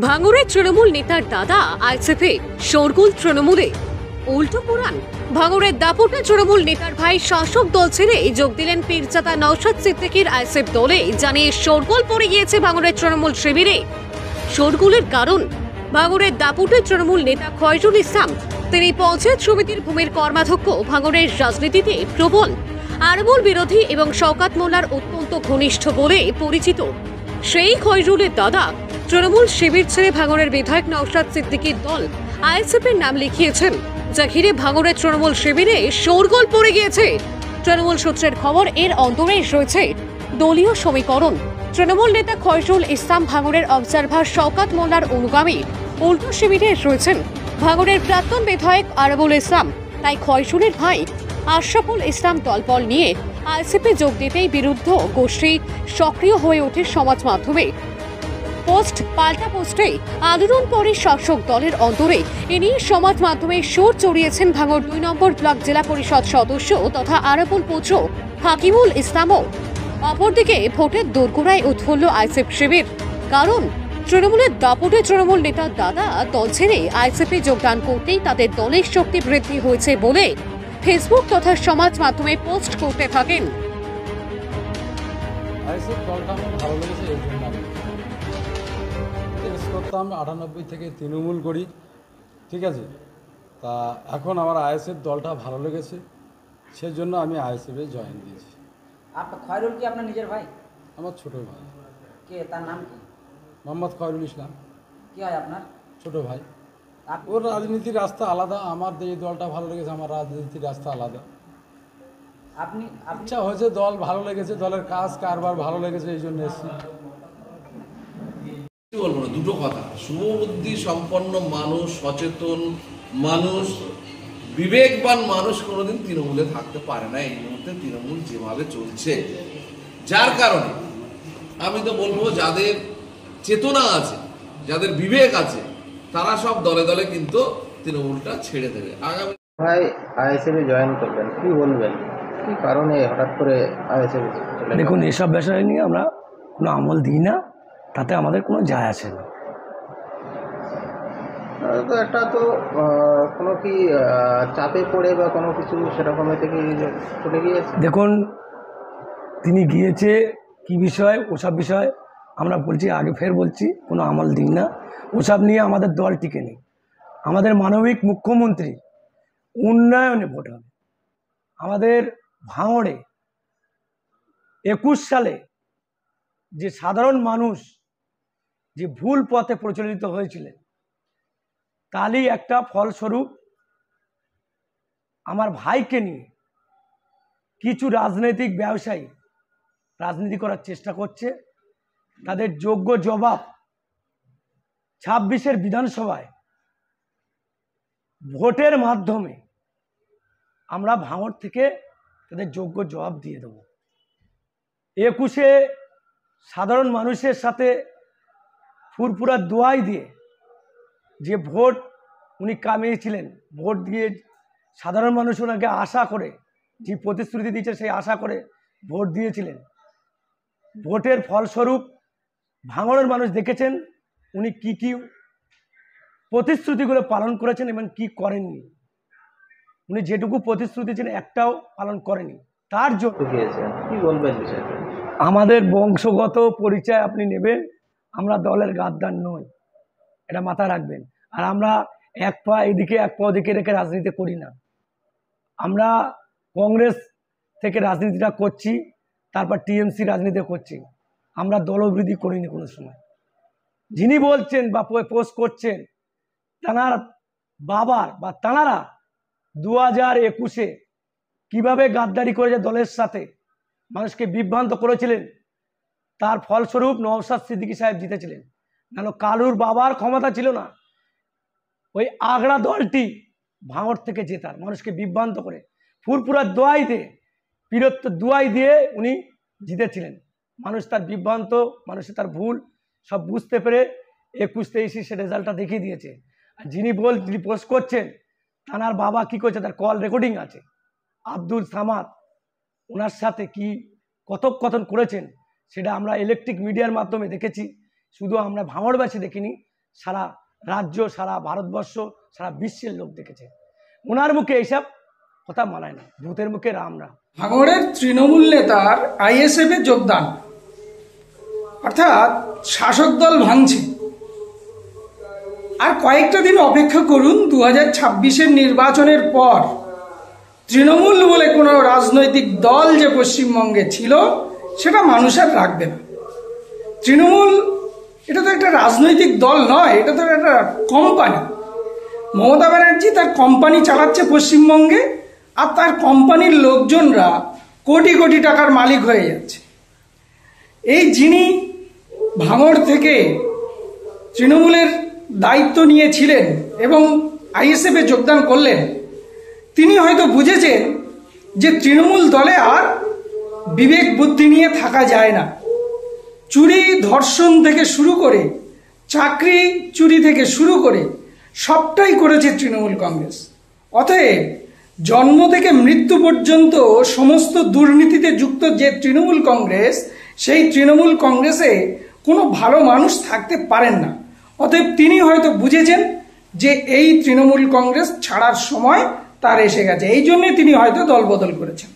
ভাঙড়ের তৃণমূল নেতার দাদা আইএসএফে শোরগোল তৃণমূলে উল্টো কোরআন। ভাঙড়ের দাপুটে তৃণমূল নেতার ভাই শাসক দল ছেড়ে যোগ দিলেন পীরজাদা নওশাদ সিদ্দিকীর আইএসএফ দলে, জানিয়ে শোরগোল পড়ে গিয়েছে ভাঙড়ের তৃণমূল শিবিরে। শোরগোলের কারণ, ভাঙড়ের দাপুটে তৃণমূল নেতা খয়রুল ইসলাম, তিনি পঞ্চায়েত সমিতির ভূমির কর্মাধ্যক্ষ, ভাঙড়ের রাজনীতিতে প্রবল আরবুল বিরোধী এবং শওকত মোল্লার অত্যন্ত ঘনিষ্ঠ বলে পরিচিত। সেই খয়রুলের দাদা তৃণমূল শিবির ছেড়ে ভাঙড়ের বিধায়ক নওশাদ সিদ্দিকীর দল আইএসএফের নাম লিখিয়েছেন, যা ঘিরে ভাঙড়ের তৃণমূল শিবিরে শোরগোল পড়ে গিয়েছে। তৃণমূল সূত্রের খবর, এর অন্তরে রয়েছে দলীয় সমীকরণ। তৃণমূল নেতা খয়রুল ইসলাম ভাঙড়ের অবজারভার শওকত মোল্লার অনুগামী, উল্টো শিবিরে রয়েছেন ভাঙড়ের প্রাক্তন বিধায়ক আরবুল ইসলাম। তাই খয়রুলের ভাই আশরাফুল ইসলাম দলবল নিয়ে আইএসএফে যোগ দিতেই বিরুদ্ধ গোষ্ঠী সক্রিয় হয়ে ওঠে সমাজ মাধ্যমে। পোস্ট পাল্টা পোস্টে আলোড়ন পরে শাসক দলের অন্তরে। এ নিয়ে সমাজ মাধ্যমে সুর চড়িয়েছেন ভাঙড় ২ নম্বর ব্লক জেলা পরিষদ সদস্য তথা আরবুল পুত্র হাকিমুল ইসলামও। অপরদিকে ভোটের দোরগোড়ায় উৎফুল্ল আইএসএফ শিবির। কারণ তৃণমূলের দাপুটে তৃণমূল নেতার দাদা দল ছেড়ে আইএসএফে যোগদান করতেই তাদের দলের শক্তি বৃদ্ধি হয়েছে বলে ফেসবুক তথা সমাজ মাধ্যমে পোস্ট করতে থাকেন। আইএসএফ দলটা আমার ভালো লেগেছে, এই জন্য আমি করতাম 98 থেকে তৃণমূল করি, ঠিক আছে। তা এখন আমার আইএসএফ দলটা ভালো লেগেছে, সেজন্য আমি আইএসএফে জয়েন দিয়েছি। আপনার খয়রুল কি আপনার নিজের ভাই? আমার ছোট ভাই। কে, তার নাম কি? মোহাম্মদ খয়রুল ইসলাম। কি হয় আপনার? ছোট ভাই। ওর রাজনীতির রাস্তা আলাদা, আমার এই দলটা ভালো লেগেছে, আমার রাজনীতির রাস্তা আলাদা। আপনি ইচ্ছা হয়েছে, দল ভালো লেগেছে, দলের কাজ কারবার ভালো লেগেছে, এই জন্য এসেছি। বলবো না, দুটো কথা। শুভবুদ্ধি সম্পন্ন মানুষ, সচেতন মানুষ, বিবেকবান মানুষ কোনোদিন তৃণমূলে থাকতে পারে না। এই মুহূর্তে তৃণমূল যেভাবে চলছে, যার কারণে আমি তো বলবো যাদের চেতনা আছে, যাদের বিবেক আছে, তারা সব দলে দলে কিন্তু তৃণমূলটা ছেড়ে দেবে। আগামী ভাই আইএসএফে জয়েন করবেন, কি বলবেন, কি কারণে হঠাৎ করে আইএসএফে? দেখুন, এসব বিষয় নিয়ে আমরা কোনো আমল দিই না, তাতে আমাদের কোনো যায় আসে না। তো একটা তো কোনো কি চাপে পড়ে বা কোনো কিছু সেরকম থেকে চলে গিয়েছে? দেখুন, তিনি গিয়েছে কি বিষয়, ওসব বিষয় আমরা বলছি, আগে ফের বলছি, কোনো আমল দিই না। ওসব নিয়ে আমাদের দল টিকে নেই। আমাদের মানবিক মুখ্যমন্ত্রী উন্নয়নে ভোট হবে। আমাদের ভাঙড়ে 21 সালে যে সাধারণ মানুষ যে ভুল পথে প্রচলিত হয়েছিলেন, তারই একটা ফলস্বরূপ আমার ভাইকে নিয়ে কিছু রাজনৈতিক ব্যবসায়ী রাজনীতি করার চেষ্টা করছে। তাদের যোগ্য জবাব 26-এর বিধানসভায় ভোটের মাধ্যমে আমরা ভাঙড় থেকে তাদের যোগ্য জবাব দিয়ে দেব। 21-এ সাধারণ মানুষের সাথে ফুরফুরা দোয়াই দিয়ে যে ভোট উনি কামিয়েছিলেন, ভোট দিয়ে সাধারণ মানুষ ওনাকে আশা করে যে প্রতিশ্রুতি দিয়েছে, সেই আশা করে ভোট দিয়েছিলেন। ভোটের ফলস্বরূপ ভাঙড়ের মানুষ দেখেছেন উনি কি কি প্রতিশ্রুতিগুলো পালন করেছেন এবং কি করেননি। উনি যেটুকু প্রতিশ্রুতি ছিলেন একটাও পালন করেনি। তার জন্য কি বলবেন বিষয়টা? আমাদের বংশগত পরিচয় আপনি নেবেন, আমরা দলের গাদ্দার নই, এটা মাথায় রাখবেন। আর আমরা এক পা এদিকে এক পা ওদিকে রেখে রাজনীতি করি না। আমরা কংগ্রেস থেকে রাজনীতিটা করছি, তারপর টিএমসি রাজনীতি করছি। আমরা দলবৃদ্ধি করিনি কোনো সময়। যিনি বলছেন বা পোস্ট করছেন, তাঁর বাবার বা তাঁরা 2021-এ কীভাবে গাদ্দারি করেছে দলের সাথে, মানুষকে বিভ্রান্ত করেছিলেন, তার ফলস্বরূপ নওশাদ সিদ্দিকী সাহেব জিতেছিলেন। কেন, কালুর বাবার ক্ষমতা ছিল না, ওই আগড়া দলটি ভাঙড় থেকে জেতার, মানুষকে বিভ্রান্ত করে ফুরফুরার দোয়াই দিয়ে, পীরত্ব দোয়াই দিয়ে উনি জিতেছিলেন। মানুষ তার বিভ্রান্ত, মানুষের তার ভুল সব বুঝতে পেরে 21-23 সে রেজাল্টটা দেখিয়ে দিয়েছে। আর যিনি পোস্ট করছেন, তাঁর বাবা কি করছে তার কল রেকর্ডিং আছে। আব্দুল সামাদ ওনার সাথে কি কথোপকথন করেছেন সেটা আমরা ইলেকট্রিক মিডিয়ার মাধ্যমে দেখেছি। শুধু আমরা ভাঙড়বাসী দেখিনি, সারা রাজ্য, সারা ভারতবর্ষ, সারা বিশ্বের লোক দেখেছে। ওনার মুখে এইসব কথা মানায় না, ভূতের মুখে রাম রাম। ভাঙড়ের তৃণমূল নেতার আইএসএফে যোগদান, অর্থাৎ শাসক দল ভাঙছে। আর কয়েকটা দিন অপেক্ষা করুন, 2026-এর নির্বাচনের পর তৃণমূল বলে কোনো রাজনৈতিক দল যে পশ্চিমবঙ্গে ছিল সেটা মানুষ আর রাখবে না। তৃণমূল এটা তো একটা রাজনৈতিক দল নয়, এটা তো একটা কোম্পানি। মমতা ব্যানার্জি তার কোম্পানি চালাচ্ছে পশ্চিমবঙ্গে, আর তার কোম্পানির লোকজনরা কোটি কোটি টাকার মালিক হয়ে যাচ্ছে। এই যিনি ভাঙড় থেকে তৃণমূলের দায়িত্ব নিয়েছিলেন এবং আইএসএফে যোগদান করলেন, তিনি হয়তো বুঝেছেন যে তৃণমূল দলে আর বিবেক বুদ্ধি নিয়ে থাকা যায় না। চুরি ধর্ষণ থেকে শুরু করে, চাকরি চুরি থেকে শুরু করে সবটাই করেছে তৃণমূল কংগ্রেস। অতএব জন্ম থেকে মৃত্যু পর্যন্ত সমস্ত দুর্নীতিতে যুক্ত যে তৃণমূল কংগ্রেস, সেই তৃণমূল কংগ্রেসে কোনো ভালো মানুষ থাকতে পারেন না। অতএব তিনি হয়তো বুঝেছেন যে এই তৃণমূল কংগ্রেস ছাড়ার সময় তার এসে গেছে, এই জন্যে তিনি হয়তো দল বদল করেছেন।